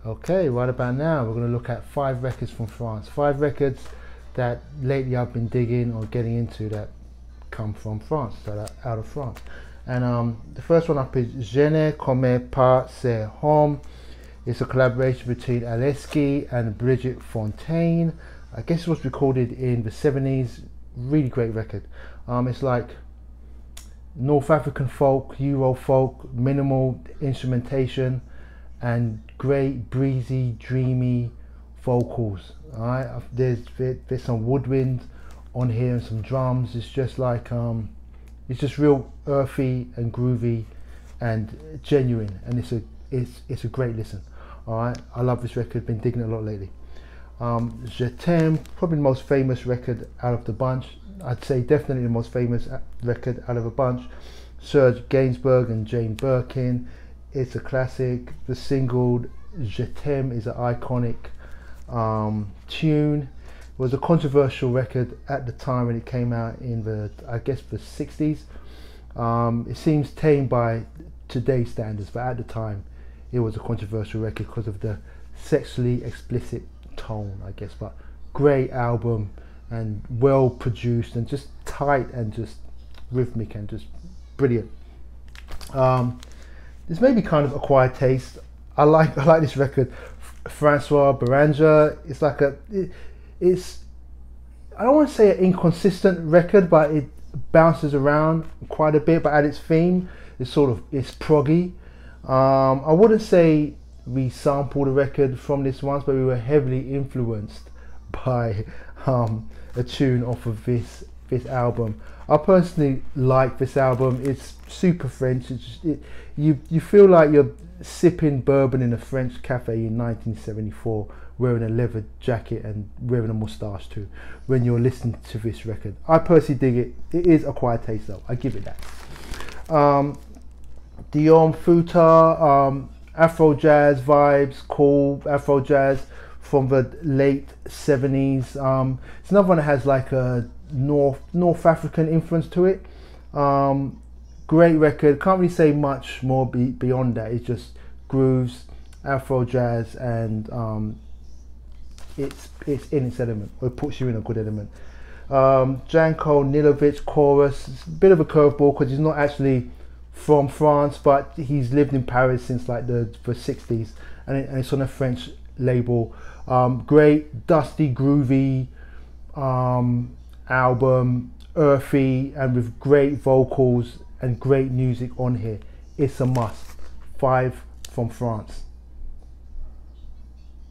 Okay, right about now we're going to look at 5 records from France. 5 records that lately I've been digging or getting into that come from France, that are out of France. And the first one up is Je ne connais pas ses hommes. It's a collaboration between Aleski and Brigitte Fontaine. I guess it was recorded in the 70s. Really great record. It's like North African folk, Euro folk, minimal instrumentation, and great breezy, dreamy vocals. All right, there's some woodwind on here and some drums. It's just like it's just real earthy and groovy and genuine, and it's a great listen. All right, I love this record. Been digging it a lot lately. Je t'aime, probably the most famous record out of the bunch. I'd say definitely the most famous record out of a bunch. Serge Gainsbourg and Jane Birkin. It's a classic. The single Je t'aime is an iconic tune. It was a controversial record at the time when it came out in the, I guess, the 60s. It seems tame by today's standards, but at the time it was a controversial record because of the sexually explicit tone, I guess. But great album and well produced and just tight and just rhythmic and just brilliant. This may be kind of acquired taste. I like this record. Francois Beranger. It's like it's I don't want to say an inconsistent record, but it bounces around quite a bit. But at its theme, it's proggy. I wouldn't say we sampled a record from this once, but we were heavily influenced by a tune off of this album. I personally like this album. It's super French. You feel like you're sipping bourbon in a French cafe in 1974, wearing a leather jacket and wearing a moustache too, when you're listening to this record. I personally dig it. It is acquired taste though, I give it that. Guillaume Foutard, Afro jazz vibes, cool Afro jazz from the late 70s. It's another one that has like a North African influence to it. Great record. Can't really say much more beyond that. It's just grooves, Afro jazz, and it's in its element, or it puts you in a good element. Janko Nilovic chorus. It's a bit of a curveball because he's not actually from France, but he's lived in Paris since like the 60s, and it's on a French label. Great dusty, groovy album, earthy, and with great vocals and great music on here. It's a must. 5 from France.